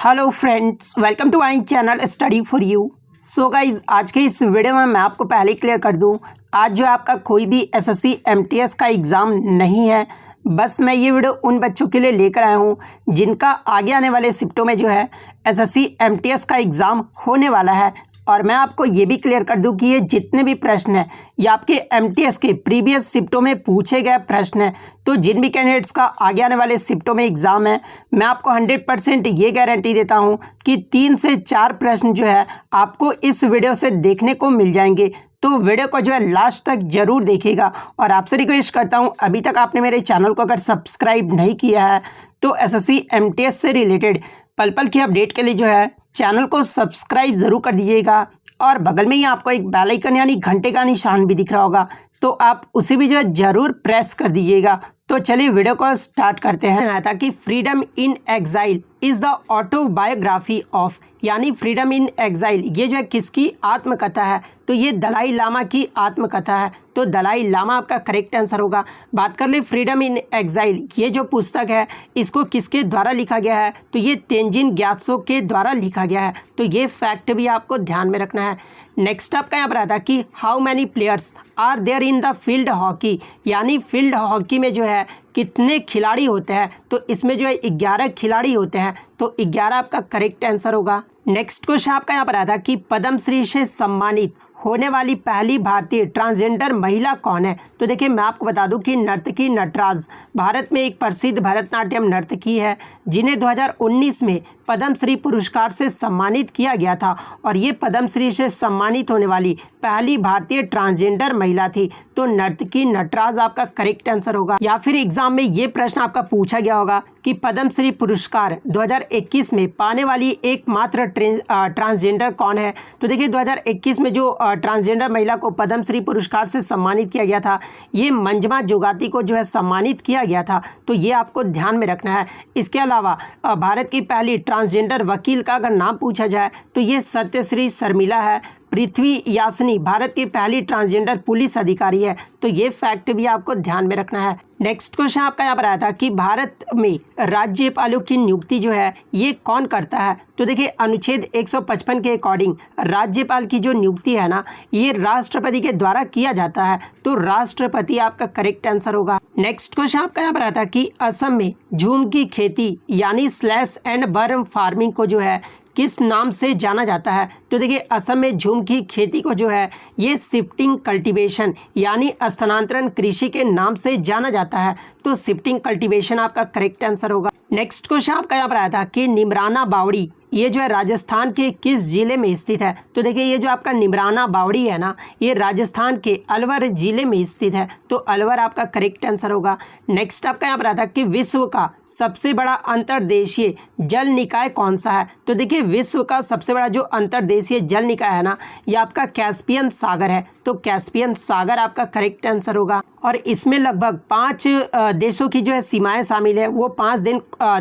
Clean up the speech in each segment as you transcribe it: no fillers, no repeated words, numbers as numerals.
Hello friends, welcome to my channel study for you. So guys, आज के इस video में मैं आपको पहले ही क्लियर कर दूं, आज जो आपका कोई भी एसएससी एमटीएस का एग्ज़ाम नहीं है। बस मैं ये वीडियो उन बच्चों के लिए लेकर आया हूँ जिनका आगे आने वाले शिफ्टों में जो है एसएससी एमटीएस का एग्ज़ाम होने वाला है। और मैं आपको ये भी क्लियर कर दूं कि ये जितने भी प्रश्न हैं ये आपके एमटीएस के प्रीवियस शिफ्टों में पूछे गए प्रश्न हैं। तो जिन भी कैंडिडेट्स का आगे आने वाले शिफ्टों में एग्ज़ाम है, मैं आपको 100% ये गारंटी देता हूं कि 3 से 4 प्रश्न जो है आपको इस वीडियो से देखने को मिल जाएंगे। तो वीडियो को जो है लास्ट तक ज़रूर देखिएगा। और आपसे रिक्वेस्ट करता हूँ, अभी तक आपने मेरे चैनल को अगर सब्सक्राइब नहीं किया है तो एसएससी एमटीएस से रिलेटेड पल पल की अपडेट के लिए जो है चैनल को सब्सक्राइब ज़रूर कर दीजिएगा। और बगल में ही आपको एक बेल आइकन यानी घंटे का निशान भी दिख रहा होगा, तो आप उसे भी जो है ज़रूर प्रेस कर दीजिएगा। तो चलिए वीडियो को स्टार्ट करते हैं। ताकि freedom in exile is the autobiography of, यानी फ्रीडम इन एग्जाइल ये जो है किसकी आत्मकथा है? तो ये दलाई लामा की आत्मकथा है। तो दलाई लामा आपका करेक्ट आंसर होगा। बात कर ले फ्रीडम इन एग्जाइल, ये जो पुस्तक है इसको किसके द्वारा लिखा गया है? तो ये तेंजिन ग्यात्सो के द्वारा लिखा गया है। तो ये फैक्ट भी आपको ध्यान में रखना है। नेक्स्ट आपका यहाँ पर आता है कि how many players are there in the field hockey, यानी फील्ड हॉकी में जो है कितने खिलाड़ी होते हैं? तो इसमें जो है 11 खिलाड़ी होते हैं। तो 11 आपका करेक्ट आंसर होगा। नेक्स्ट क्वेश्चन आपका यहाँ पर आता है कि पद्मश्री से सम्मानित होने वाली पहली भारतीय ट्रांसजेंडर महिला कौन है? तो देखिए, मैं आपको बता दूं कि नर्तकी नटराज भारत में एक प्रसिद्ध भरतनाट्यम नर्तकी है जिन्हें 2019 में पद्मश्री पुरस्कार से सम्मानित किया गया था। और ये पद्मश्री से सम्मानित होने वाली पहली भारतीय ट्रांसजेंडर महिला थी। तो नर्तकी नटराज आपका करेक्ट आंसर होगा। या फिर एग्जाम में ये प्रश्न आपका पूछा गया होगा कि पद्मश्री पुरस्कार 2021 में पाने वाली एकमात्र ट्रांसजेंडर कौन है? तो देखिए, 2021 में जो ट्रांसजेंडर महिला को पद्मश्री पुरस्कार से सम्मानित किया गया था, ये मंजमा जोगाती को जो है सम्मानित किया गया था। तो ये आपको ध्यान में रखना है। इसके अलावा भारत की पहली ट्रांसजेंडर वकील का अगर नाम पूछा जाए तो ये सत्यश्री शर्मिला है। पृथ्वी यासनी भारत की पहली ट्रांसजेंडर पुलिस अधिकारी है। तो ये फैक्ट भी आपको ध्यान में रखना है। नेक्स्ट क्वेश्चन आपका यहाँ पर आया था कि भारत में राज्यपालों की नियुक्ति जो है ये कौन करता है? तो देखिए, अनुच्छेद 155 के अकॉर्डिंग राज्यपाल की जो नियुक्ति है ना, ये राष्ट्रपति के द्वारा किया जाता है। तो राष्ट्रपति आपका करेक्ट आंसर होगा। नेक्स्ट क्वेश्चन आपका यहाँ पर आता है कि असम में झूम की खेती यानी स्लैश एंड बर्न फार्मिंग को जो है किस नाम से जाना जाता है? तो देखिए, असम में झूम की खेती को जो है ये शिफ्टिंग कल्टीवेशन यानी स्थानांतरण कृषि के नाम से जाना जाता है। तो शिफ्टिंग कल्टीवेशन आपका करेक्ट आंसर होगा। नेक्स्ट क्वेश्चन आपका यहाँ पर आया था कि निमराना बावड़ी ये जो है राजस्थान के किस जिले में स्थित है? तो देखिए, ये जो आपका निमराना बावड़ी है ना, ये राजस्थान के अलवर जिले में स्थित है। तो अलवर आपका करेक्ट आंसर होगा। नेक्स्ट आपका यहाँ पर आता है कि विश्व का सबसे बड़ा अंतर्देशीय जल निकाय कौन सा है? तो देखिए, विश्व का सबसे बड़ा जो अंतर्देशीय जल निकाय है ना, ये आपका कैस्पियन सागर है। तो कैस्पियन सागर आपका करेक्ट आंसर होगा। और इसमें लगभग 5 देशों की जो है सीमाएं शामिल है। वो 5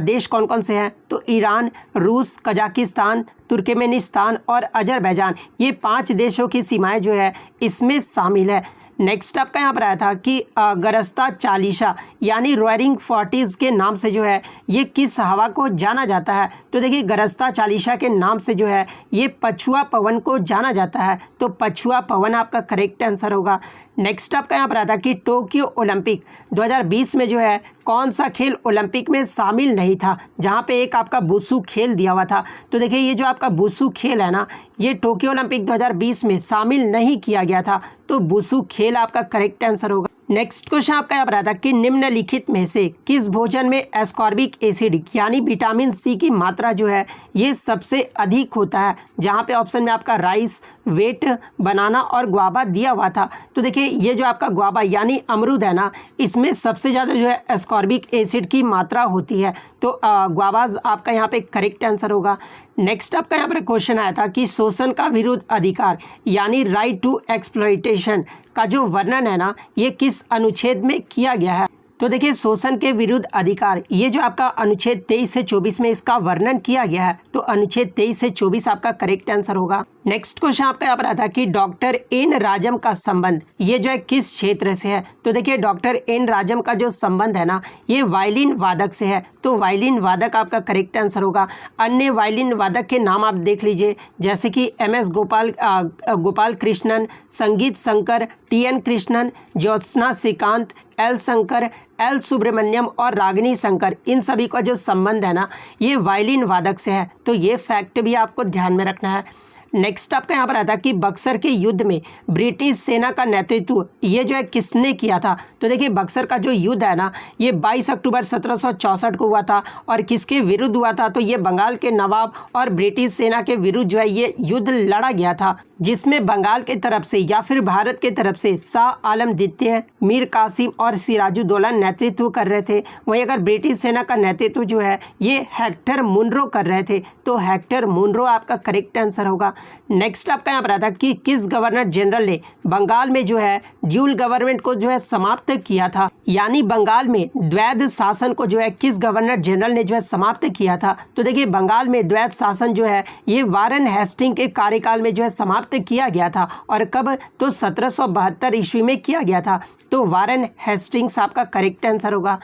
देश कौन कौन से हैं? तो ईरान, रूस, कजाकिस्तान, तुर्कमेनिस्तान और अजरबैजान, ये 5 देशों की सीमाएं जो है इसमें शामिल है। नेक्स्ट आपका यहाँ पर आया था कि गरस्ता चालीसा यानी रोयरिंग 40s के नाम से जो है ये किस हवा को जाना जाता है? तो देखिए, गरस्ता चालीसा के नाम से जो है ये पछुआ पवन को जाना जाता है। तो पछुआ पवन आपका करेक्ट आंसर होगा। नेक्स्ट आपका यहाँ पर आता है कि टोक्यो ओलंपिक 2020 में जो है कौन सा खेल ओलंपिक में शामिल नहीं था, जहाँ पे एक आपका वुशु खेल दिया हुआ था? तो देखिए, ये जो आपका वुशु खेल है ना, ये टोक्यो ओलंपिक 2020 में शामिल नहीं किया गया था। तो वुशु खेल आपका करेक्ट आंसर होगा। नेक्स्ट क्वेश्चन आपका यहाँ पर आता है कि निम्नलिखित में से किस भोजन में एस्कॉर्बिक एसिड यानी विटामिन सी की मात्रा जो है ये सबसे अधिक होता है? जहाँ पे ऑप्शन में आपका राइस, वेट, बनाना और गुआवा दिया हुआ था। तो देखिए, ये जो आपका गुआवा यानी अमरूद है ना, इसमें सबसे ज़्यादा जो है एस्कॉर्बिक एसिड की मात्रा होती है। तो गुआवाज आपका यहाँ पे करेक्ट आंसर होगा। नेक्स्ट आपका यहाँ पर क्वेश्चन आया था कि शोषण का विरुद्ध अधिकार यानी राइट टू एक्सप्लॉइटेशन का जो वर्णन है ना, ये किस अनुच्छेद में किया गया है? तो देखिए शोषण के विरुद्ध अधिकार, ये जो आपका अनुच्छेद 23 से 24 में इसका वर्णन किया गया है, तो अनुच्छेद 23 से 24 आपका करेक्ट आंसर होगा। नेक्स्ट क्वेश्चन आपका यहाँ पर आता है कि डॉक्टर एन राजम का संबंध ये जो है किस क्षेत्र से है। तो देखिए डॉक्टर एन राजम का जो संबंध है ना, ये वायलिन वादक से है, तो वायलिन वादक आपका करेक्ट आंसर होगा। अन्य वायलिन वादक के नाम आप देख लीजिए, जैसे कि MS गोपाल कृष्णन, संगीत Shankar, TN Krishnan, Jyotsna Shrikant, L Shankar, L Subramaniam और रागिनी शंकर। इन सभी का जो संबंध है ना, ये वायलिन वादक से है, तो ये फैक्ट भी आपको ध्यान में रखना है। नेक्स्ट आपका यहाँ पर आता है कि बक्सर के युद्ध में ब्रिटिश सेना का नेतृत्व ये जो है किसने किया था। तो देखिए बक्सर का जो युद्ध है ना, ये 22 अक्टूबर 1764 को हुआ था और किसके विरुद्ध हुआ था, तो ये बंगाल के नवाब और ब्रिटिश सेना के विरुद्ध जो है ये युद्ध लड़ा गया था, जिसमें बंगाल के तरफ से या फिर भारत के तरफ से शाह आलम द्वितीय, मीर कासिम और सिराजुद्दौला नेतृत्व कर रहे थे। वहीं अगर ब्रिटिश सेना का नेतृत्व जो है ये हेक्टर मुनरो कर रहे थे, तो हेक्टर मुनरो आपका करेक्ट आंसर होगा। नेक्स्ट आपका यहाँ पर आता है कि किस गवर्नर जनरल ने बंगाल में जो है ड्यूल गवर्नमेंट को जो है समाप्त किया था, यानी बंगाल में द्वैध शासन को जो है किस गवर्नर जनरल ने जो है समाप्त किया था। तो देखिए बंगाल में द्वैध शासन जो है ये वारन हेस्टिंग के कार्यकाल में जो है समाप्त किया गया था, और कब, तो 1772 ईस्वी में किया गया था, तो वारन हेस्टिंग्स आपका करेक्ट आंसर होगा।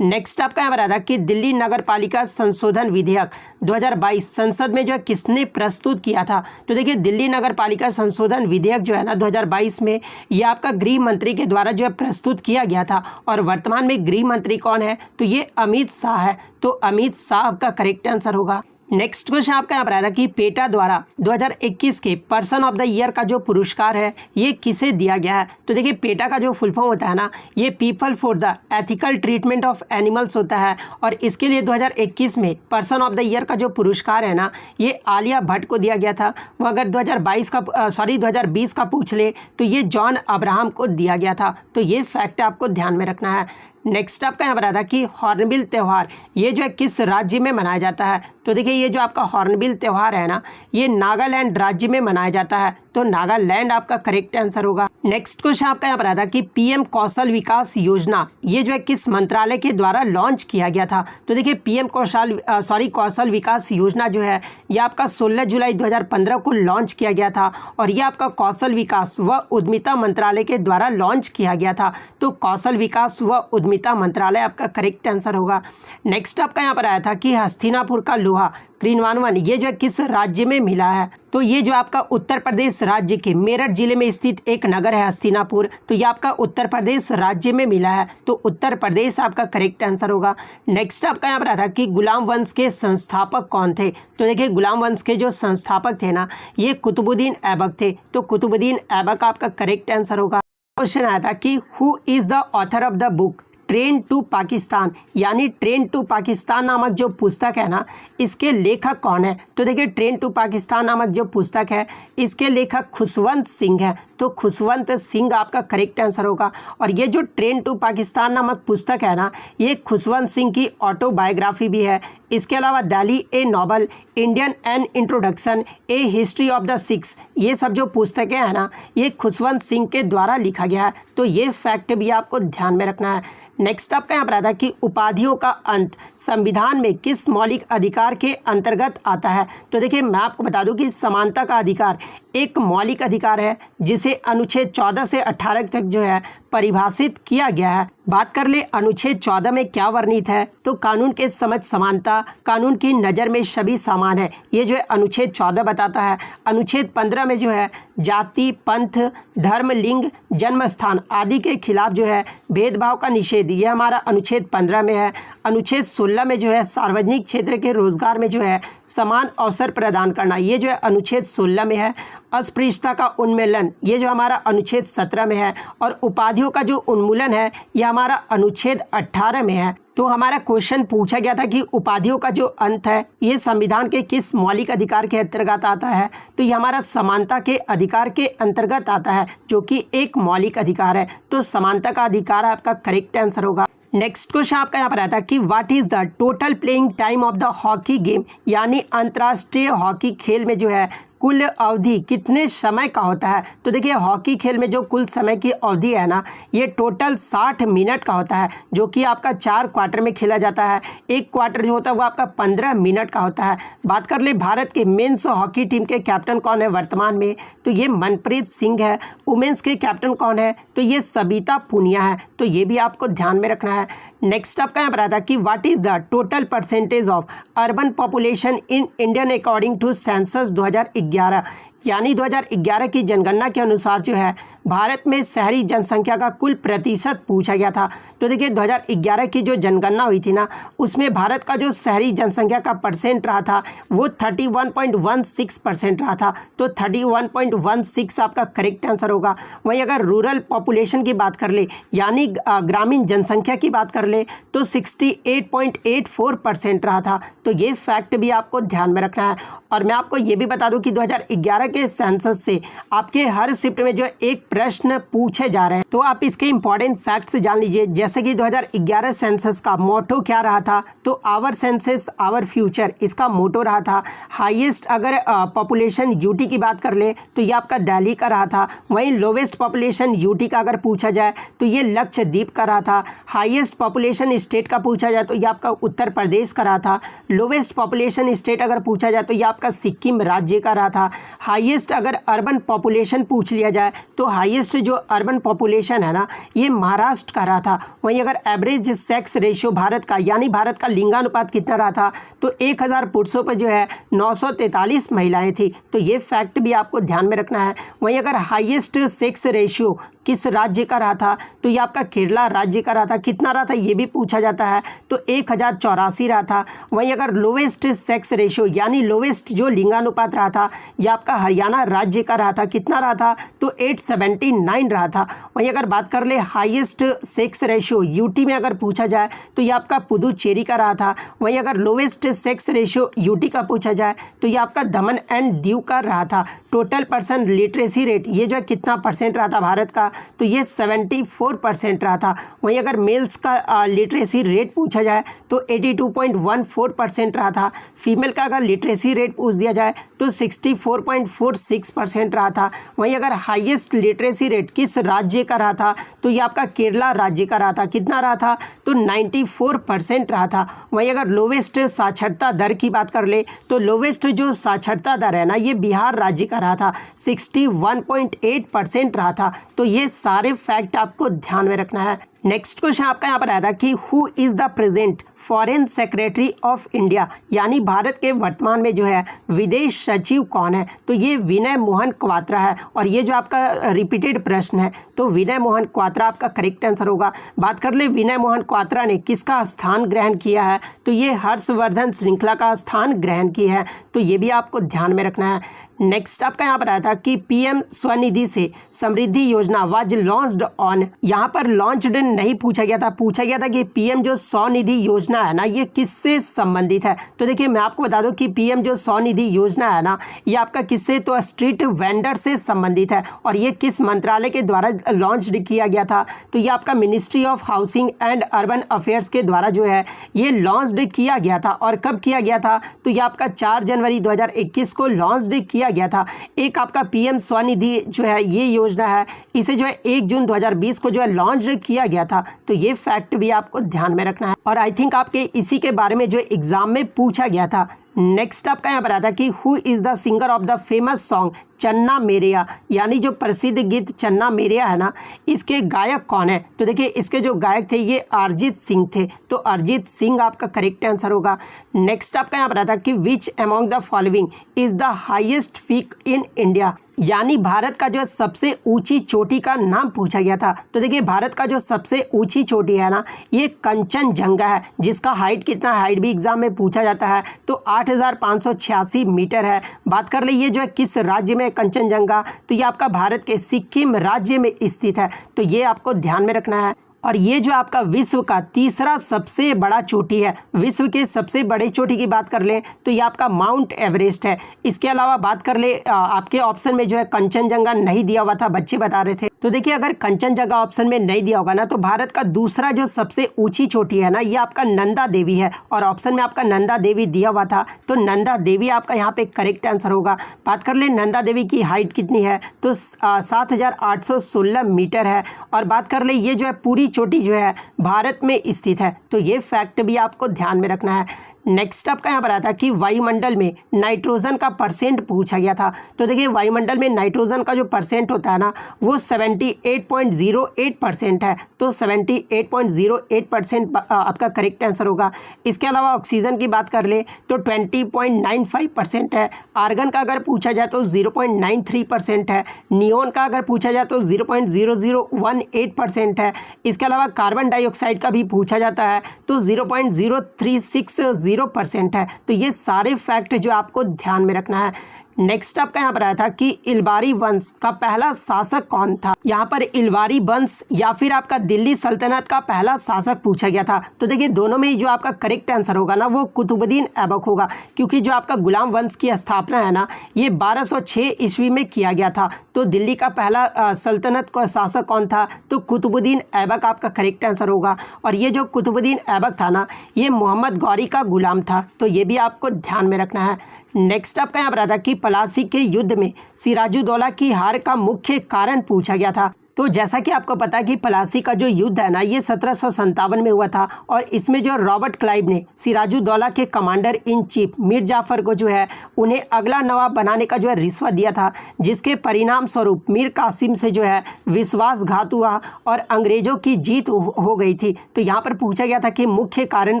नेक्स्ट आपका यहाँ पर आता है कि दिल्ली नगर पालिका संशोधन विधेयक 2022 संसद में जो है किसने प्रस्तुत किया था। तो देखिए दिल्ली नगर पालिका संशोधन विधेयक जो है ना 2022 में ये आपका गृह मंत्री के द्वारा जो है प्रस्तुत किया गया था, और वर्तमान में गृह मंत्री कौन है, तो ये अमित शाह है, तो अमित शाह आपका करेक्ट आंसर होगा। नेक्स्ट क्वेश्चन आपका यहाँ पर आया था कि पेटा द्वारा 2021 के पर्सन ऑफ द ईयर का जो पुरस्कार है ये किसे दिया गया है। तो देखिए पेटा का जो फुल फॉर्म होता है ना, ये people for the ethical treatment of animals होता है, और इसके लिए 2021 में पर्सन ऑफ द ईयर का जो पुरस्कार है ना, ये आलिया भट्ट को दिया गया था। वो अगर 2020 का पूछ ले तो ये जॉन अब्राहम को दिया गया था, तो ये फैक्ट आपको ध्यान में रखना है। नेक्स्ट आपका यहाँ पर आता है कि हॉर्नबिल त्यौहार ये जो है किस राज्य में मनाया जाता है। तो देखिए ये जो आपका हॉर्नबिल त्यौहार है ना, ये नागालैंड राज्य में मनाया जाता है, तो नागालैंड आपका करेक्ट आंसर होगा। नेक्स्ट क्वेश्चन आपका यहाँ पर आता है कि PM कौशल विकास योजना ये जो है किस मंत्रालय के द्वारा लॉन्च किया गया था। तो देखिए PM कौशल विकास योजना जो है ये आपका 16 जुलाई 2015 को लॉन्च किया गया था, और ये आपका कौशल विकास व उद्यमिता मंत्रालय के द्वारा लॉन्च किया गया था, तो कौशल विकास व उद्यमिता मंत्रालय आपका करेक्ट आंसर होगा। नेक्स्ट आपका यहाँ पर आया था कि हस्तिनापुर का लोहा त्रिनवानवन ये जो है किस राज्य में मिला है। तो ये जो आपका उत्तर प्रदेश राज्य के मेरठ जिले में स्थित एक नगर है हस्तिनापुर, तो ये आपका उत्तर प्रदेश राज्य में मिला है, तो उत्तर प्रदेश आपका करेक्ट आंसर होगा। नेक्स्ट आपका यहाँ पर आता है कि गुलाम वंश के संस्थापक कौन थे। तो देखिए गुलाम वंश के जो संस्थापक थे ना, ये कुतुबुद्दीन ऐबक थे, तो कुतुबुद्दीन ऐबक आपका करेक्ट आंसर होगा। क्वेश्चन आया था कि who is the author of the book train to Pakistan, यानी ट्रेन टू पाकिस्तान नामक जो पुस्तक है ना, इसके लेखक कौन है। तो देखिए ट्रेन टू पाकिस्तान नामक जो पुस्तक है इसके लेखक खुशवंत सिंह है, तो खुशवंत सिंह आपका करेक्ट आंसर होगा। और ये जो ट्रेन टू पाकिस्तान नामक पुस्तक है ना, ये खुशवंत सिंह की ऑटोबायोग्राफी भी है। इसके अलावा दिल्ली ए novel, Indian an introduction, A history of the six, ये सब जो पुस्तकें हैं ना, ये खुशवंत सिंह के द्वारा लिखा गया है, तो ये फैक्ट भी आपको ध्यान में रखना है। नेक्स्ट आपका यहाँ पर आता है कि उपाधियों का अंत संविधान में किस मौलिक अधिकार के अंतर्गत आता है। तो देखिए मैं आपको बता दूं कि समानता का अधिकार एक मौलिक अधिकार है, जिसे अनुच्छेद 14 से 18 तक जो है परिभाषित किया गया है। बात कर ले अनुच्छेद 14 में क्या वर्णित है, तो कानून के समझ समानता, कानून की नज़र में सभी समान है, ये जो है अनुच्छेद 14 बताता है। अनुच्छेद 15 में जो है जाति, पंथ, धर्म, लिंग, जन्म स्थान आदि के खिलाफ जो है भेदभाव का निषेध, ये हमारा अनुच्छेद 15 में है। अनुच्छेद 16 में जो है सार्वजनिक क्षेत्र के रोजगार में जो है समान अवसर प्रदान करना, ये जो है अनुच्छेद 16 में है। अस्पृश्यता का उन्मूलन, ये जो हमारा अनुच्छेद 17 में है, और उपाधियों का जो उन्मूलन है ये हमारा अनुच्छेद 18 में है। तो हमारा क्वेश्चन पूछा गया था कि उपाधियों का जो अंत है ये संविधान के किस मौलिक अधिकार के अंतर्गत आता है, तो ये हमारा समानता के अधिकार के अंतर्गत आता है, जो कि एक मौलिक अधिकार है, तो समानता का अधिकार आपका करेक्ट आंसर होगा। नेक्स्ट क्वेश्चन आपका यहाँ पर आता है कि what is the total playing time of the hockey game, यानी अंतर्राष्ट्रीय हॉकी खेल में जो है कुल अवधि कितने समय का होता है? तो देखिए हॉकी खेल में जो कुल समय की अवधि है ना, ये टोटल 60 मिनट का होता है, जो कि आपका 4 क्वार्टर में खेला जाता है। एक क्वार्टर जो होता है वो आपका 15 मिनट का होता है। बात कर ले भारत के मेंस हॉकी टीम के कैप्टन कौन है वर्तमान में? तो ये मनप्रीत सिंह है। वुमेन्स के कैप्टन कौन है? तो ये सबिता पुनिया है। तो ये भी आपको ध्यान में रखना है। नेक्स्ट आपका यहाँ पर आता है कि what is the total percentage of urban population in Indian according to census 2011, यानी 2011 की जनगणना के अनुसार जो है भारत में शहरी जनसंख्या का कुल प्रतिशत पूछा गया था। तो देखिए 2011 की जो जनगणना हुई थी ना, उसमें भारत का जो शहरी जनसंख्या का परसेंट रहा था वो 31.16% रहा था। तो 31.16 आपका करेक्ट आंसर होगा। वहीं अगर रूरल पॉपुलेशन की बात कर ले, यानी ग्रामीण जनसंख्या की बात कर ले, तो 68.84% रहा था। तो ये फैक्ट भी आपको ध्यान में रखना है। और मैं आपको ये भी बता दूं कि 2011 के सेंसस से आपके हर शिफ्ट में जो एक प्रश्न पूछे जा रहे हैं, तो आप इसके इंपॉर्टेंट फैक्ट्स जान लीजिए। जैसे कि 2011 सेंसस का मोटो क्या रहा था? तो आवर सेंसस आवर फ्यूचर, इसका मोटो रहा था। हाईएस्ट अगर पॉपुलेशन यूटी की बात कर ले तो ये आपका दिल्ली का रहा था। वहीं लोवेस्ट पॉपुलेशन यूटी का अगर पूछा जाए तो ये लक्षद्वीप का रहा था। हाईएस्ट पॉपुलेशन स्टेट का पूछा जाए तो ये आपका उत्तर प्रदेश का रहा था। लोवेस्ट पॉपुलेशन स्टेट अगर पूछा जाए तो ये आपका सिक्किम राज्य का रहा था। हाईएस्ट अगर अर्बन पॉपुलेशन पूछ लिया जाए तो हाईएस्ट जो अर्बन पॉपुलेशन है ना, ये महाराष्ट्र का रहा था। वहीं अगर एवरेज सेक्स रेशियो भारत का, यानी भारत का लिंगानुपात कितना रहा था? तो 1000 पुरुषों पर जो है 943 महिलाएं थी। तो ये फैक्ट भी आपको ध्यान में रखना है। वहीं अगर हाईएस्ट सेक्स रेशियो किस राज्य का रहा था? तो ये आपका केरला राज्य का रहा था। कितना रहा था ये भी पूछा जाता है, तो 1084 रहा था। वहीं अगर लोवेस्ट सेक्स रेशियो, यानी लोवेस्ट जो लिंगानुपात रहा था, ये आपका हरियाणा राज्य का रहा था। कितना रहा था? तो 879 रहा था। वहीं अगर बात कर ले हाईएस्ट सेक्स रेशियो यूटी में अगर पूछा जाए तो ये आपका पुदुचेरी का रहा था। वहीं अगर लोवेस्ट सेक्स रेशियो यूटी का पूछा जाए तो ये आपका दमन एंड दीव का रहा था। टोटल पर्सन लिटरेसी रेट ये जो है कितना परसेंट रहा था भारत का? तो ये 74% रहा था। वहीं अगर मेल्स का लिटरेसी रेट पूछा जाए तो 82.14% रहा था। फीमेल का अगर लिटरेसी रेट पूछ दिया जाए तो 64.46% रहा था। वहीं अगर हाईएस्ट लिटरेसी रेट किस राज्य का रहा था? तो ये आपका केरला राज्य का रहा था। कितना रहा था? तो 94% रहा था। वहीं अगर लोवेस्ट साक्षरता दर की बात कर ले तो लोवेस्ट जो साक्षरता दर है ना, ये बिहार राज्य का रहा था। 61.8% रहा था। तो ये सारे फैक्ट आपको ध्यान में रखना है। नेक्स्ट क्वेश्चन आपका यहाँ पर आया था कि who is the present foreign secretary of India, यानी भारत के वर्तमान में जो है विदेश सचिव कौन है? तो ये विनय मोहन क्वात्रा है। और ये जो आपका रिपीटेड प्रश्न है, तो विनय मोहन क्वात्रा आपका करेक्ट आंसर होगा। बात कर ले विनय मोहन क्वात्रा ने किसका स्थान ग्रहण किया है? तो ये हर्षवर्धन श्रृंखला का स्थान ग्रहण किया है। तो ये भी आपको ध्यान में रखना है। नेक्स्ट आपका यहाँ पर आया था कि पीएम स्वनिधि से समृद्धि योजना वाज लॉन्च्ड ऑन, यहाँ पर लॉन्च्ड नहीं पूछा गया था, पूछा गया था कि पीएम जो स्वनिधि योजना है ना, ये किससे संबंधित है? तो देखिए मैं आपको बता दूं कि पीएम जो स्वनिधि योजना है ना, ये आपका किससे? तो स्ट्रीट वेंडर से संबंधित है। और ये किस मंत्रालय के द्वारा लॉन्च किया गया था? तो ये आपका ministry of housing and urban affairs के द्वारा जो है ये लॉन्च किया गया था। और कब किया गया था? तो ये आपका 4 जनवरी 2021 को लॉन्च किया गया था। एक आपका पीएम स्वनिधि जो है ये योजना है, इसे जो है 1 जून 2020 को जो है लॉन्च किया गया था। तो ये फैक्ट भी आपको ध्यान में रखना है। और आई थिंक आपके इसी के बारे में जो एग्जाम में पूछा गया था। नेक्स्ट आपका यहाँ पर आता है कि who is the singer of the famous song Channa Mereya, यानी जो प्रसिद्ध गीत चन्ना मेरेया है ना, इसके गायक कौन है? तो देखिए इसके जो गायक थे ये अरिजीत सिंह थे। तो अरिजीत सिंह आपका करेक्ट आंसर होगा। नेक्स्ट आपका यहाँ पर आता है कि which among the following is the highest peak in India, यानी भारत का जो सबसे ऊंची चोटी का नाम पूछा गया था। तो देखिए भारत का जो सबसे ऊंची चोटी है ना, ये कंचनजंगा है, जिसका हाइट कितना, हाइट भी एग्जाम में पूछा जाता है। तो 8586 मीटर है। बात कर ले ये जो है किस राज्य में कंचनजंगा? तो ये आपका भारत के सिक्किम राज्य में स्थित है। तो ये आपको ध्यान में रखना है। और ये जो आपका विश्व का तीसरा सबसे बड़ा चोटी है, विश्व के सबसे बड़े चोटी की बात कर ले तो ये आपका माउंट एवरेस्ट है। इसके अलावा बात कर ले आपके ऑप्शन में जो है कंचनजंगा नहीं दिया हुआ था, बच्चे बता रहे थे। तो देखिए अगर कंचनजंगा ऑप्शन में नहीं दिया होगा ना तो भारत का दूसरा जो सबसे ऊंची चोटी है ना ये आपका नंदा देवी है, और ऑप्शन में आपका नंदा देवी दिया हुआ था तो नंदा देवी आपका यहाँ पे करेक्ट आंसर होगा। बात कर ले नंदा देवी की हाइट कितनी है तो 7,816 मीटर है, और बात कर ले ये जो है पूरी चोटी जो है भारत में स्थित है, तो ये फैक्ट भी आपको ध्यान में रखना है। नेक्स्ट आपका यहाँ पर आता है कि वायुमंडल में नाइट्रोजन का परसेंट पूछा गया था। तो देखिए वायुमंडल में नाइट्रोजन का जो परसेंट होता है ना वो 78.08% है, तो 78.08% आपका करेक्ट आंसर होगा। इसके अलावा ऑक्सीजन की बात कर ले तो 20.95% है। आर्गन का अगर पूछा जाए तो 0.93% है। नियोन का अगर पूछा जाए तो 0.0018% है। इसके अलावा कार्बन डाइऑक्साइड का भी पूछा जाता है तो 0.0360% है। तो ये सारे फैक्ट जो आपको ध्यान में रखना है। नेक्स्ट आपका यहाँ पर आया था कि इलबारी वंश का पहला शासक कौन था। यहाँ पर इलबारी वंश या फिर आपका दिल्ली सल्तनत का पहला शासक पूछा गया था। तो देखिए दोनों में ही जो आपका करेक्ट आंसर होगा ना वो कुतुबुद्दीन ऐबक होगा, क्योंकि जो आपका गुलाम वंश की स्थापना है ना ये 1206 ईस्वी में किया गया था। तो दिल्ली का पहला सल्तनत का शासक कौन था तो कुतुबुद्दीन ऐबक आपका करेक्ट आंसर होगा। और ये जो कुतुबुद्दीन ऐबक था ना ये मोहम्मद गौरी का गुलाम था, तो ये भी आपको ध्यान में रखना है। नेक्स्ट आपका यहाँ पर आता कि प्लासी के युद्ध में सिराजुद्दौला की हार का मुख्य कारण पूछा गया था। तो जैसा कि आपको पता है कि प्लासी का जो युद्ध है ना ये 1757 में हुआ था, और इसमें जो रॉबर्ट क्लाइव ने सिराजुद्दौला के commander in chief Mir Jafar को जो है उन्हें अगला नवाब बनाने का जो है रिश्वत दिया था, जिसके परिणाम स्वरूप मीर कासिम से जो है विश्वासघात हुआ और अंग्रेजों की जीत हो गई थी। तो यहाँ पर पूछा गया था कि मुख्य कारण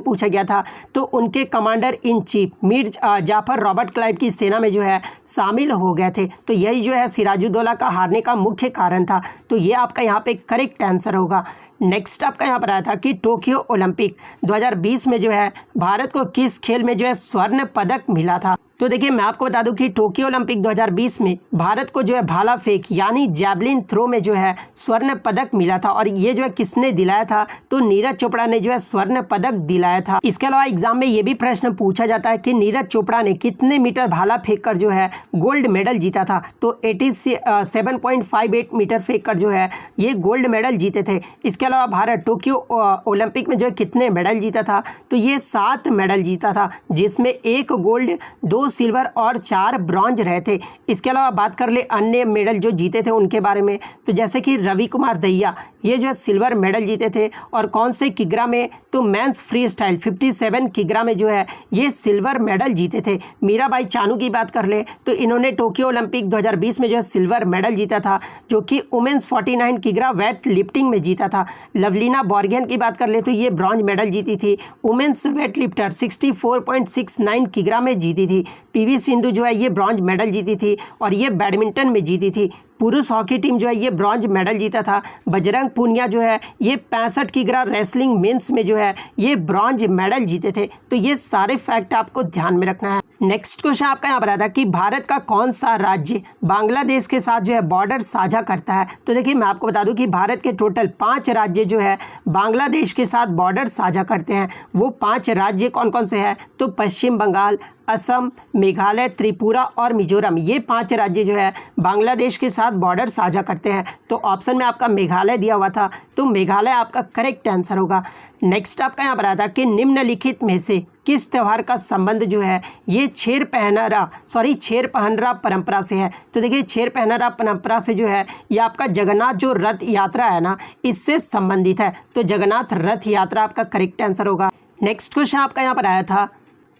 पूछा गया था, तो उनके commander in chief Mir Jafar Robert Clive की सेना में जो है शामिल हो गए थे। तो यही जो है सिराजुद्दौला का हारने का मुख्य कारण था। तो ये आपका यहाँ पे करेक्ट आंसर होगा। नेक्स्ट आपका यहाँ पर आया था कि टोक्यो ओलंपिक 2020 में जो है भारत को किस खेल में जो है स्वर्ण पदक मिला था। तो देखिए मैं आपको बता दूं कि टोक्यो ओलंपिक 2020 में भारत को जो है भाला फेंक यानी जैवलिन थ्रो में जो है स्वर्ण पदक मिला था, और ये जो है किसने दिलाया था तो नीरज चोपड़ा ने जो है स्वर्ण पदक दिलाया था। इसके अलावा एग्जाम में ये भी प्रश्न पूछा जाता है कि नीरज चोपड़ा ने कितने मीटर भाला फेंक कर जो है गोल्ड मेडल जीता था। तो 87.58 मीटर फेंक कर जो है ये गोल्ड मेडल जीते थे। इसके अलावा भारत टोक्यो ओलंपिक में जो है कितने मेडल जीता था तो ये 7 मेडल जीता था, जिसमें 1 गोल्ड 2 सिल्वर और 4 ब्रॉन्ज रहे थे। इसके अलावा बात कर ले अन्य मेडल जो जीते थे उनके बारे में, तो जैसे कि रवि कुमार दहिया ये जो सिल्वर मेडल जीते थे, और कौन से किग्रा में तो मेंस फ्री स्टाइल 57 किग्रा में जो है ये सिल्वर मेडल जीते थे। मीराबाई चानू की बात कर ले तो इन्होंने टोक्यो ओलंपिक 2020 में जो है सिल्वर मेडल जीता था, जो कि वुमेन्स 49 किग्रा वेट लिफ्टिंग में जीता था। लवलीना बोर्गेन की बात कर ले तो ये ब्रॉन्ज मेडल जीती थी, वुमेन्स वेट लिफ्टर 64.69 किग्रा में जीती थी। पीवी सिंधु जो है ये ब्रॉन्ज मेडल जीती थी, और ये बैडमिंटन में जीती थी। पुरुष हॉकी टीम जो है ये ब्रॉन्ज मेडल जीता था। बजरंग पूनिया जो है ये 65 किग्रा रेसलिंग मेंस में जो है ये ब्रॉन्ज मेडल जीते थे। तो ये सारे फैक्ट आपको ध्यान में रखना है। नेक्स्ट क्वेश्चन आपका यहाँ पर आता है कि भारत का कौन सा राज्य बांग्लादेश के साथ जो है बॉर्डर साझा करता है। तो देखिए मैं आपको बता दूं कि भारत के टोटल 5 राज्य जो है बांग्लादेश के साथ बॉर्डर साझा करते हैं। वो 5 राज्य कौन कौन से हैं तो पश्चिम बंगाल, असम, मेघालय, त्रिपुरा और मिजोरम, ये 5 राज्य जो है बांग्लादेश के साथ बॉर्डर साझा करते हैं। तो ऑप्शन में आपका मेघालय दिया हुआ था, तो मेघालय आपका करेक्ट आंसर होगा। नेक्स्ट आपका यहाँ पर आता है कि निम्नलिखित में से किस त्यौहार का संबंध जो है ये छेर पहनरा परंपरा से है। तो देखिए छेर पहनरा परंपरा से जो है ये आपका जगन्नाथ जो रथ यात्रा है ना इससे संबंधित है। तो जगन्नाथ रथ यात्रा आपका करेक्ट आंसर होगा। नेक्स्ट क्वेश्चन आपका यहाँ पर आया था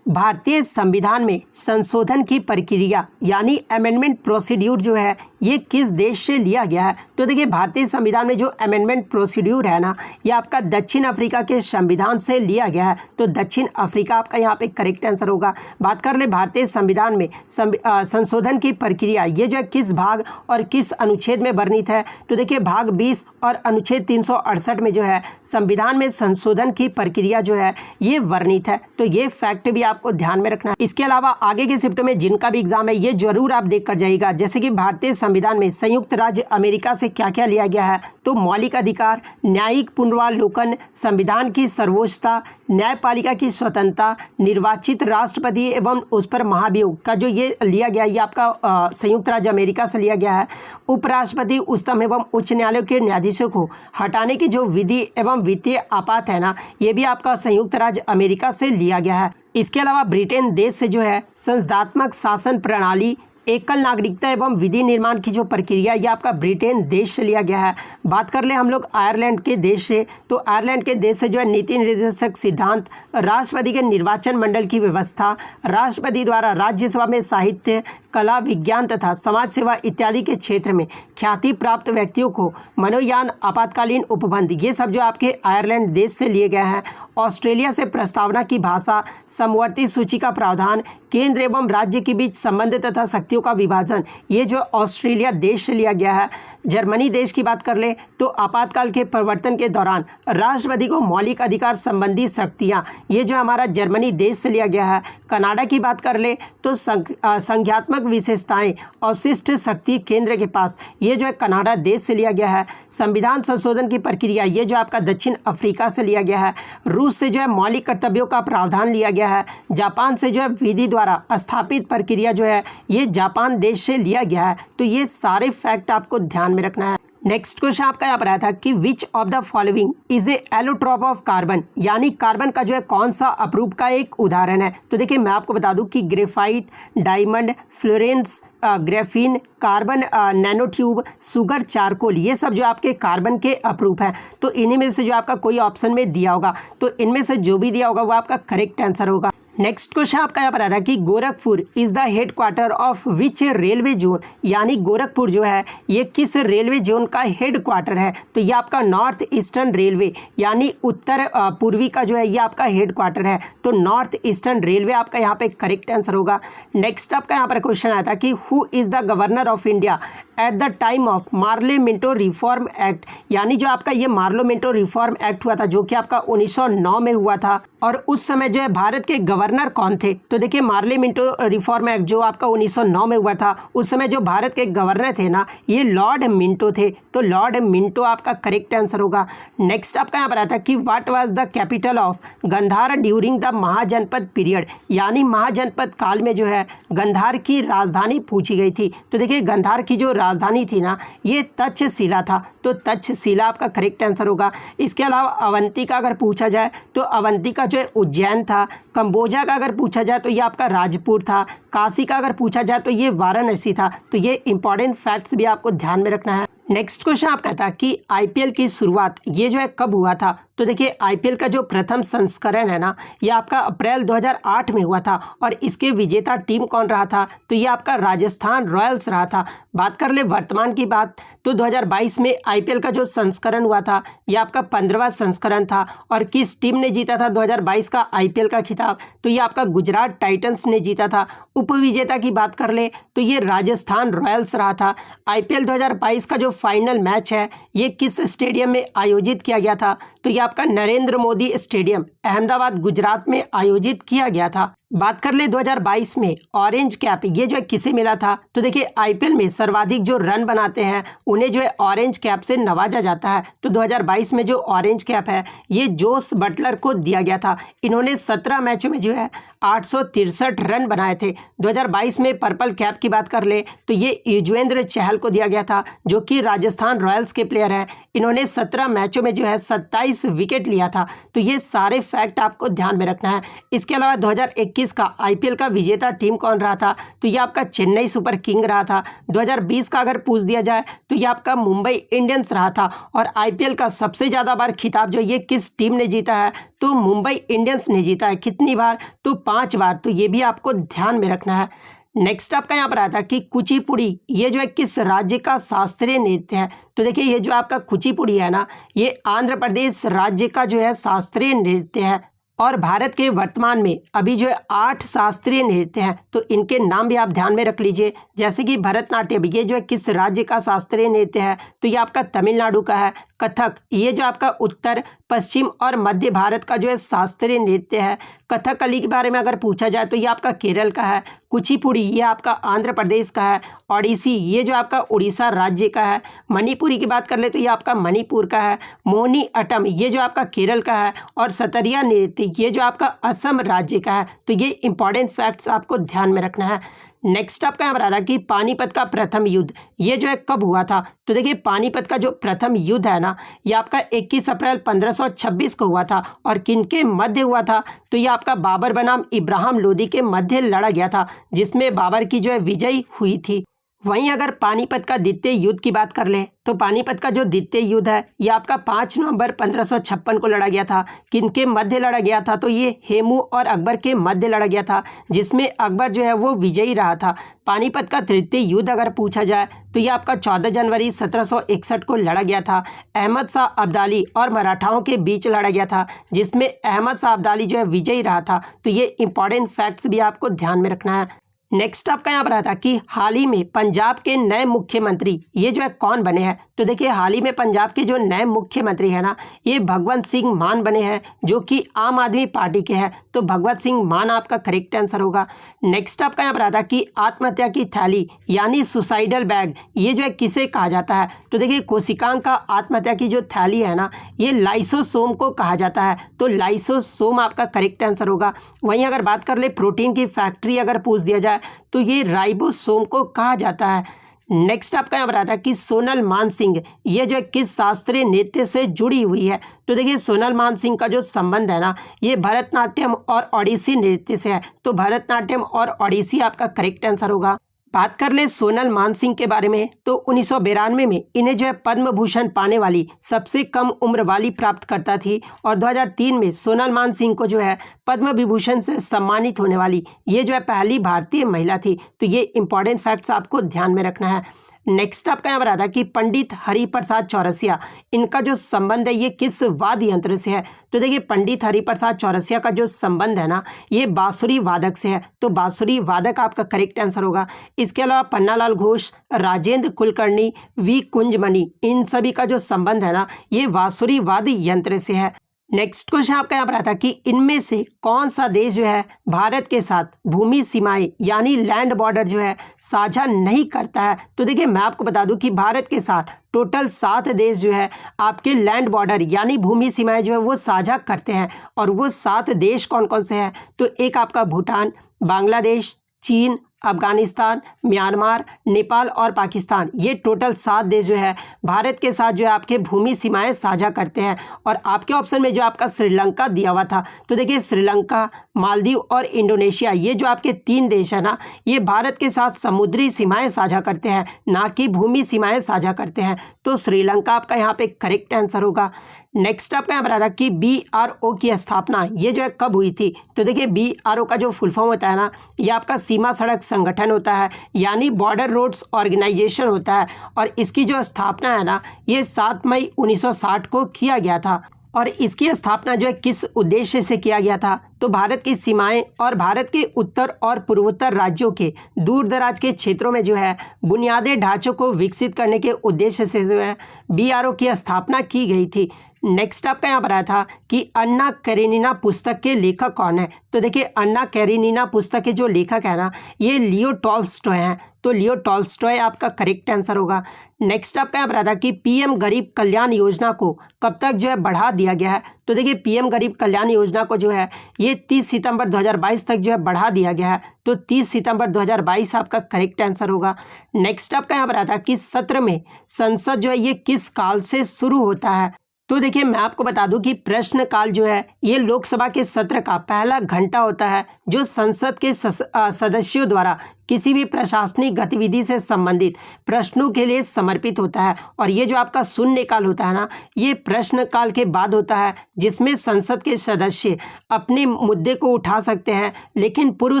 भारतीय संविधान में संशोधन की प्रक्रिया यानी अमेंडमेंट प्रोसीड्यूर जो है ये किस देश से लिया गया है। तो देखिए भारतीय संविधान में जो अमेंडमेंट प्रोसीड्यूर है ना ये आपका दक्षिण अफ्रीका के संविधान से लिया गया है। तो दक्षिण अफ्रीका आपका यहाँ पे करेक्ट आंसर होगा। बात कर ले भारतीय संविधान में संशोधन की प्रक्रिया ये जो है किस भाग और किस अनुच्छेद में वर्णित है। तो देखिए भाग 20 और अनुच्छेद 368 में जो है संविधान में संशोधन की प्रक्रिया जो है ये वर्णित है। तो ये फैक्ट भी आपको ध्यान में रखना है। इसके अलावा आगे के शिफ्ट में जिनका भी एग्जाम है ये जरूर आप देख कर जाइएगा, जैसे कि भारतीय संविधान में संयुक्त राज्य अमेरिका से क्या क्या लिया गया है, तो मौलिक अधिकार, न्यायिक पुनरावलोकन, संविधान की सर्वोच्चता, न्यायपालिका की स्वतंत्रता, निर्वाचित राष्ट्रपति एवं उस पर महाभियोग का जो ये लिया गया, ये आपका संयुक्त राज्य अमेरिका से लिया गया है। उपराष्ट्रपति, उच्चतम एवं उच्च न्यायालयों के न्यायाधीशों को हटाने की जो विधि एवं वित्तीय आपात है ना, ये भी आपका संयुक्त राज्य अमेरिका से लिया गया है। इसके अलावा ब्रिटेन देश से जो है संसदात्मक शासन प्रणाली, एकल नागरिकता एवं विधि निर्माण की जो प्रक्रिया, ये आपका ब्रिटेन देश से लिया गया है। बात कर ले हम लोग आयरलैंड के देश से, तो आयरलैंड के देश से जो है नीति निर्देशक सिद्धांत, राष्ट्रपति के निर्वाचन मंडल की व्यवस्था, राष्ट्रपति द्वारा राज्यसभा में साहित्य, कला, विज्ञान तथा समाज सेवा इत्यादि के क्षेत्र में ख्याति प्राप्त व्यक्तियों को मनोयान, आपातकालीन उपबंध, ये सब जो आपके आयरलैंड देश से लिए गए हैं। ऑस्ट्रेलिया से प्रस्तावना की भाषा, समवर्ती सूची का प्रावधान, केंद्र एवं राज्य के बीच संबंध तथा शक्तियों का विभाजन, ये जो ऑस्ट्रेलिया देश से लिया गया है। जर्मनी देश की बात कर ले तो आपातकाल के प्रवर्तन के दौरान राष्ट्रपति को मौलिक अधिकार संबंधी शक्तियाँ, ये जो हमारा जर्मनी देश से लिया गया है। कनाडा की बात कर ले तो संख्यात्मक विशेषताएं, अवशिष्ट शक्ति केंद्र के पास, ये जो है कनाडा देश से लिया गया है। संविधान संशोधन की प्रक्रिया, ये जो आपका दक्षिण अफ्रीका से लिया गया है। रूस से जो है मौलिक कर्तव्यों का प्रावधान लिया गया है। जापान से जो है विधि द्वारा स्थापित प्रक्रिया जो है, ये जापान देश से लिया गया है। तो ये सारे फैक्ट आपको ध्यान में रखना है। नेक्स्ट क्वेश्चन आपका यहाँ पर आया था कि which of the following is a allotrope of carbon, यानी कार्बन का जो है कौन सा अपरूप का एक उदाहरण है। तो देखिए मैं आपको बता दूं कि graphite, diamond, Florence, graphene, carbon nanotube, sugar, charcoal, ये सब जो आपके कार्बन के अपरूप हैं। तो इन्हीं में से जो आपका कोई ऑप्शन में दिया होगा, तो इनमें से जो भी दिया होगा वो आपका करेक्ट आंसर होगा। नेक्स्ट क्वेश्चन आपका यहाँ पर आ रहा है कि Gorakhpur is the head quarter of which railway zone, यानी गोरखपुर जो है ये किस रेलवे जोन का हेड क्वार्टर है। तो ये आपका नॉर्थ ईस्टर्न रेलवे, यानी उत्तर पूर्वी का जो है ये आपका हेड क्वार्टर है। तो नॉर्थ ईस्टर्न रेलवे आपका यहाँ पे करेक्ट आंसर होगा। नेक्स्ट आपका यहाँ पर क्वेश्चन आया था कि who is the governor of India at the time of Morley Minto reform act, यानी जो आपका ये मार्लो मिंटो रिफॉर्म एक्ट हुआ था जो कि आपका 1909 में हुआ था, और उस समय जो है भारत के गवर्नर कौन थे। तो देखिए मार्ले मिंटो रिफॉर्म एक्ट जो आपका 1909 में हुआ था, उस समय जो भारत के गवर्नर थे ना, ये लॉर्ड मिंटो थे। तो लॉर्ड मिंटो आपका करेक्ट आंसर होगा। नेक्स्ट आपका यहाँ पर आता है कि what was the capital of Gandhar during the Mahajanapada period, यानी महाजनपद काल में जो है गंधार की राजधानी पूछी गई थी। तो देखिए गंधार की जो राजधानी थी ना, ये तक्षशिला था। तो तक्षशिला आपका करेक्ट आंसर होगा। इसके अलावा अवंती का अगर पूछा जाए तो अवंती का जो है उज्जैन था। कंबोजा का अगर पूछा जाए तो ये आपका राजपुर था। काशी का अगर पूछा जाए तो ये वाराणसी था। तो ये इंपॉर्टेंट फैक्ट्स भी आपको ध्यान में रखना है। नेक्स्ट क्वेश्चन आपका था कि आईपीएल की शुरुआत ये जो है कब हुआ था। तो देखिए आईपीएल का जो प्रथम संस्करण है ना, ये आपका अप्रैल 2008 में हुआ था, और इसके विजेता टीम कौन रहा था। तो ये आपका राजस्थान रॉयल्स रहा था। बात कर ले वर्तमान की बात, तो 2022 में आईपीएल का जो संस्करण हुआ था ये आपका 15वां संस्करण था, और किस टीम ने जीता था 2022 का आईपीएल का खिताब। तो ये आपका गुजरात टाइटंस ने जीता था। उपविजेता की बात कर ले तो ये राजस्थान रॉयल्स रहा था। आईपीएल 2022 का जो फाइनल मैच है ये किस स्टेडियम में आयोजित किया गया था। तो ये आपका नरेंद्र मोदी स्टेडियम अहमदाबाद गुजरात में आयोजित किया गया था। बात कर ले 2022 में ऑरेंज कैप ये जो है किसे मिला था। तो देखिए आईपीएल में सर्वाधिक जो रन बनाते हैं उन्हें जो है ऑरेंज कैप से नवाजा जाता है। तो 2022 में जो ऑरेंज कैप है ये जोस बटलर को दिया गया था। इन्होंने 17 मैचों में जो है 863 रन बनाए थे। 2022 में पर्पल कैप की बात कर ले तो ये युजवेंद्र चहल को दिया गया था, जो कि राजस्थान रॉयल्स के प्लेयर हैं। इन्होंने 17 मैचों में जो है 27 विकेट लिया था। तो ये सारे फैक्ट आपको ध्यान में रखना है। इसके अलावा 2021 का आईपीएल का विजेता टीम कौन रहा था। तो ये आपका चेन्नई सुपर किंग रहा था। 2020 का अगर पूछ दिया जाए तो ये आपका मुंबई इंडियंस रहा था। और आईपीएल का सबसे ज़्यादा बार खिताब जो ये किस टीम ने जीता है। तो मुंबई इंडियंस ने जीता है। कितनी बार? तो 5 बार। तो ये भी आपको ध्यान में रखना है। नेक्स्ट आपका यहाँ पर आता है कि कुचिपुड़ी ये जो है किस राज्य का शास्त्रीय नृत्य है। तो देखिए ये जो आपका कुचिपुड़ी है ना, ये आंध्र प्रदेश राज्य का जो है शास्त्रीय नृत्य है। और भारत के वर्तमान में अभी जो है 8 शास्त्रीय नृत्य हैं। तो इनके नाम भी आप ध्यान में रख लीजिए। जैसे कि भरतनाट्यम ये जो है किस राज्य का शास्त्रीय नृत्य है। तो ये आपका तमिलनाडु का है। कथक ये जो आपका उत्तर पश्चिम और मध्य भारत का जो है शास्त्रीय नृत्य है। कथकली के बारे में अगर पूछा जाए तो ये आपका केरल का है। कुचिपुड़ी ये आपका आंध्र प्रदेश का है। ओडिसी ये जो आपका उड़ीसा राज्य का है। मणिपुरी की बात कर ले तो ये आपका मणिपुर का है। मोहिनी अट्टम ये जो आपका केरल का है। और सतरिया नृत्य ये जो आपका असम राज्य का है। तो ये इंपॉर्टेंट फैक्ट्स आपको ध्यान में रखना है। नेक्स्ट आपका यहाँ पर आ रहा है कि पानीपत का प्रथम युद्ध ये जो है कब हुआ था। तो देखिए पानीपत का जो प्रथम युद्ध है ना ये आपका 21 अप्रैल 1526 को हुआ था। और किनके मध्य हुआ था तो ये आपका बाबर बनाम इब्राहिम लोदी के मध्य लड़ा गया था, जिसमें बाबर की जो है विजय हुई थी। वहीं अगर पानीपत का द्वितीय युद्ध की बात कर ले तो पानीपत का जो द्वितीय युद्ध है ये आपका 5 नवंबर 1556 को लड़ा गया था। किनके मध्य लड़ा गया था तो ये हेमू और अकबर के मध्य लड़ा गया था, जिसमें अकबर जो है वो विजयी रहा था। पानीपत का तृतीय युद्ध अगर पूछा जाए तो ये आपका 14 जनवरी 1761 को लड़ा गया था। अहमद शाह अब्दाली और मराठाओं के बीच लड़ा गया था, जिसमें अहमद शाह अब्दाली जो है विजयी रहा था। तो ये इंपॉर्टेंट फैक्ट्स भी आपको ध्यान में रखना है। नेक्स्ट आपका यहाँ पर आता कि हाल ही में पंजाब के नए मुख्यमंत्री ये जो है कौन बने हैं। तो देखिए हाल ही में पंजाब के जो नए मुख्यमंत्री हैं ना ये भगवंत सिंह मान बने हैं, जो कि आम आदमी पार्टी के हैं। तो भगवंत सिंह मान आपका करेक्ट आंसर होगा। नेक्स्ट आपका यहाँ पर आता कि आत्महत्या की थैली यानी सुसाइडल बैग ये जो है किसे कहा जाता है। तो देखिए कोशिकांग का आत्महत्या की जो थैली है ना ये लाइसोसोम को कहा जाता है। तो लाइसोसोम आपका करेक्ट आंसर होगा। वहीं अगर बात कर ले प्रोटीन की फैक्ट्री अगर पूछ दिया जाए तो ये राइबोसोम को कहा जाता है। नेक्स्ट आपका यहाँ पर आता है कि सोनल मानसिंह ये जो है किस शास्त्रीय नृत्य से जुड़ी हुई है। तो देखिए सोनल मानसिंह का जो संबंध है ना ये भरतनाट्यम और ओडिसी नृत्य से है। तो भरतनाट्यम और ओडिसी आपका करेक्ट आंसर होगा। बात कर ले सोनल मानसिंह के बारे में तो 1992 में इन्हें जो है पद्म भूषण पाने वाली सबसे कम उम्र वाली प्राप्तकर्ता थी। और 2003 में सोनल मानसिंह को जो है पद्म विभूषण से सम्मानित होने वाली ये जो है पहली भारतीय महिला थी। तो ये इंपॉर्टेंट फैक्ट्स आपको ध्यान में रखना है। नेक्स्ट आपका यहाँ पर आता है कि पंडित हरिप्रसाद चौरसिया इनका जो संबंध है ये किस वाद्य यंत्र से है। तो देखिए पंडित हरिप्रसाद चौरसिया का जो संबंध है ना ये बांसुरी वादक से है। तो बांसुरी वादक आपका करेक्ट आंसर होगा। इसके अलावा पन्नालाल घोष, राजेंद्र कुलकर्णी, वी कुंजमणि इन सभी का जो संबंध है ना ये बांसुरी वाद्य यंत्र से है। नेक्स्ट क्वेश्चन आपका यहाँ पर आता है कि इनमें से कौन सा देश जो है भारत के साथ भूमि सीमाएं यानी लैंड बॉर्डर जो है साझा नहीं करता है। तो देखिए मैं आपको बता दूं कि भारत के साथ टोटल 7 देश जो है आपके लैंड बॉर्डर यानी भूमि सीमाएं जो है वो साझा करते हैं। और वो 7 देश कौन कौन से हैं तो एक आपका भूटान, बांग्लादेश, चीन, अफगानिस्तान, म्यांमार, नेपाल और पाकिस्तान ये टोटल 7 देश जो है भारत के साथ जो है आपके भूमि सीमाएं साझा करते हैं। और आपके ऑप्शन में जो आपका श्रीलंका दिया हुआ था तो देखिए श्रीलंका, मालदीव और इंडोनेशिया ये जो आपके 3 देश है ना ये भारत के साथ समुद्री सीमाएं साझा करते हैं, ना कि भूमि सीमाएं साझा करते हैं। तो श्रीलंका आपका यहाँ पे करेक्ट आंसर होगा। नेक्स्ट आपका यहाँ पर आता है कि BRO की स्थापना ये जो है कब हुई थी। तो देखिए BRO का जो फुल फॉर्म होता है ना ये आपका सीमा सड़क संगठन होता है यानी बॉर्डर रोड्स ऑर्गेनाइजेशन होता है। और इसकी जो स्थापना है ना ये 7 मई 1960 को किया गया था। और इसकी स्थापना जो है किस उद्देश्य से किया गया था तो भारत की सीमाएं और भारत के उत्तर और पूर्वोत्तर राज्यों के दूर दराज के क्षेत्रों में जो है बुनियादी ढांचों को विकसित करने के उद्देश्य से जो है BRO की स्थापना की गई थी। नेक्स्ट आपका यहाँ पर आया था कि अन्ना कैरेनिना पुस्तक के लेखक कौन है। तो देखिए अन्ना कैरेनिना पुस्तक के जो लेखक है ना ये लियो टॉल्स्टॉय हैं। तो लियो टॉल्स्टॉय आपका करेक्ट आंसर होगा। नेक्स्ट आपका यहाँ पर आता कि PM गरीब कल्याण योजना को कब तक जो है बढ़ा दिया गया है। तो देखिए PM गरीब कल्याण योजना को जो है ये 30 सितंबर 2022 तक जो है बढ़ा दिया गया है। तो 30 सितंबर 2022 आपका करेक्ट आंसर होगा। नेक्स्ट आपका यहाँ पर आता कि सत्र में संसद जो है ये किस काल से शुरू होता है। तो देखिए मैं आपको बता दूं कि प्रश्नकाल जो है ये लोकसभा के सत्र का पहला घंटा होता है जो संसद के सदस्यों द्वारा किसी भी प्रशासनिक गतिविधि से संबंधित प्रश्नों के लिए समर्पित होता है। और ये जो आपका शून्यकाल होता है ना ये प्रश्नकाल के बाद होता है, जिसमें संसद के सदस्य अपने मुद्दे को उठा सकते हैं, लेकिन पूर्व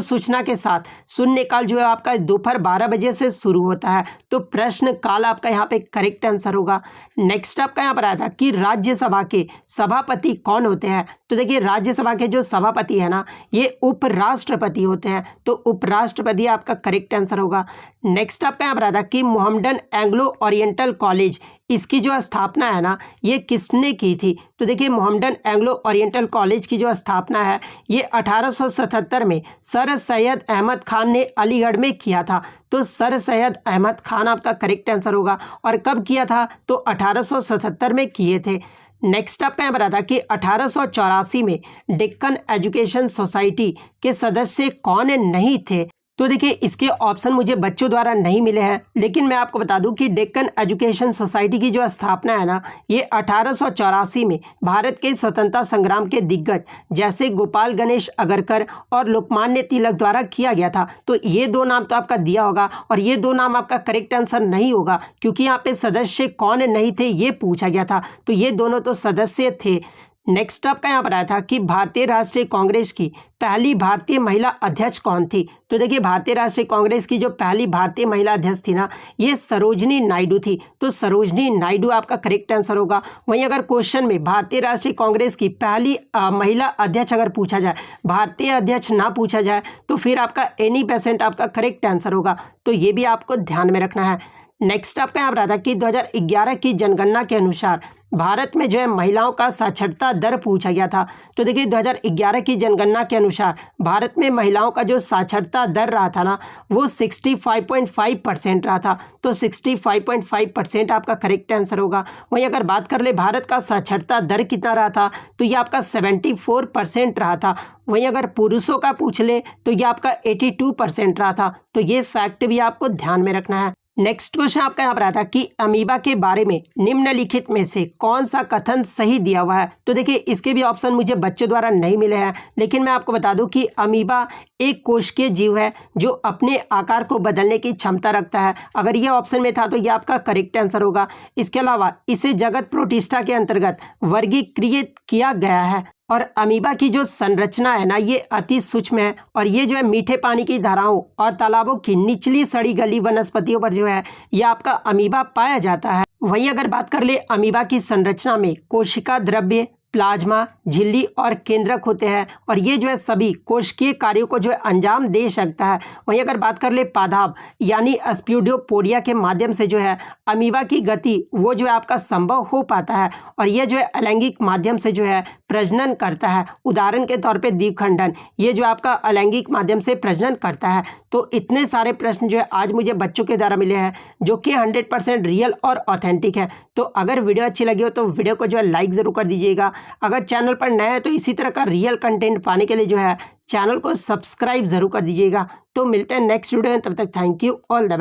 सूचना के साथ शून्यकाल जो है आपका दोपहर 12 बजे से शुरू होता है। तो प्रश्नकाल आपका यहाँ पे करेक्ट आंसर होगा। नेक्स्ट आपका यहाँ पर आया था कि राज्यसभा के सभापति कौन होते हैं। तो देखिए राज्यसभा के जो सभापति है ना ये उपराष्ट्रपति होते हैं, तो उपराष्ट्रपति आपका करेक्ट आंसर होगा। नेक्स्ट आपका यहाँ पर आता कि मोहम्मडन एंग्लो ओरिएंटल कॉलेज, इसकी जो स्थापना है ना ये किसने की थी? तो देखिए मोहम्मडन एंग्लो ओरिएंटल कॉलेज की जो स्थापना है ये 1877 में सर सैयद अहमद खान ने अलीगढ़ में किया था। तो सर सैयद अहमद खान आपका करेक्ट आंसर होगा। और कब किया था? तो 1877 में किए थे। नेक्स्ट आपका यहाँ पर था कि 1884 में डेक्कन एजुकेशन सोसाइटी के सदस्य कौन नहीं थे? तो देखिए इसके ऑप्शन मुझे बच्चों द्वारा नहीं मिले हैं, लेकिन मैं आपको बता दूं कि डेक्कन एजुकेशन सोसाइटी की जो स्थापना है ना ये 1884 में भारत के स्वतंत्रता संग्राम के दिग्गज जैसे गोपाल गणेश अगरकर और लोकमान्य तिलक द्वारा किया गया था। तो ये दो नाम तो आपका दिया होगा और ये दो नाम आपका करेक्ट आंसर नहीं होगा, क्योंकि यहाँ पे सदस्य कौन नहीं थे ये पूछा गया था। तो ये दोनों तो सदस्य थे। नेक्स्ट आपका यहाँ पर आया था कि भारतीय राष्ट्रीय कांग्रेस की पहली भारतीय महिला अध्यक्ष कौन थी? तो देखिए भारतीय राष्ट्रीय कांग्रेस की जो पहली भारतीय महिला अध्यक्ष थी ना ये सरोजनी नायडू थी। तो सरोजनी नायडू आपका करेक्ट आंसर होगा। वहीं अगर क्वेश्चन में भारतीय राष्ट्रीय कांग्रेस की पहली महिला अध्यक्ष अगर पूछा जाए, भारतीय अध्यक्ष ना पूछा जाए, तो फिर आपका एनी पेशेंट आपका करेक्ट आंसर होगा। तो ये भी आपको ध्यान में रखना है। नेक्स्ट आपका यहाँ पर आता कि 2011 की जनगणना के अनुसार भारत में जो है महिलाओं का साक्षरता दर पूछा गया था। तो देखिए 2011 की जनगणना के अनुसार भारत में महिलाओं का जो साक्षरता दर रहा था ना वो 65.5% रहा था। तो 65.5% आपका करेक्ट आंसर होगा। वहीं अगर बात कर ले भारत का साक्षरता दर कितना रहा था, तो ये आपका 74% रहा था। वहीं अगर पुरुषों का पूछ ले तो ये आपका 82% रहा था। तो ये फैक्ट भी आपको ध्यान में रखना है। नेक्स्ट क्वेश्चन आपका यहाँ पर आता कि अमीबा के बारे में निम्नलिखित में से कौन सा कथन सही दिया हुआ है? तो देखिए इसके भी ऑप्शन मुझे बच्चों द्वारा नहीं मिले हैं, लेकिन मैं आपको बता दूं कि अमीबा एक कोशिकीय जीव है जो अपने आकार को बदलने की क्षमता रखता है। अगर ये ऑप्शन में था तो ये आपका करेक्ट आंसर होगा। इसके अलावा इसे जगत प्रोटिस्टा के अंतर्गत वर्गीकृत किया गया है। और अमीबा की जो संरचना है ना ये अति सूक्ष्म है और ये जो है मीठे पानी की धाराओं और तालाबों की निचली सड़ी गली वनस्पतियों पर जो है ये आपका अमीबा पाया जाता है। वहीं अगर बात कर ले अमीबा की संरचना में कोशिका द्रव्य, प्लाज्मा, झिल्ली और केंद्रक होते हैं और ये जो है सभी कोशिकीय कार्यों को जो है अंजाम दे सकता है। वहीं अगर बात कर ले पादाब यानी स्प्यूडियोपोडिया के माध्यम से जो है अमीबा की गति वो जो है आपका संभव हो पाता है और ये जो है अलैंगिक माध्यम से जो है प्रजनन करता है। उदाहरण के तौर पे द्विखंडन ये जो आपका अलैंगिक माध्यम से प्रजनन करता है। तो इतने सारे प्रश्न जो है आज मुझे बच्चों के द्वारा मिले हैं जो कि 100% रियल और ऑथेंटिक है। तो अगर वीडियो अच्छी लगी हो तो वीडियो को जो है लाइक ज़रूर कर दीजिएगा। अगर चैनल पर नया है तो इसी तरह का रियल कंटेंट पाने के लिए जो है चैनल को सब्सक्राइब ज़रूर कर दीजिएगा। तो मिलते हैं नेक्स्ट वीडियो में, तब तक thank you, all the best.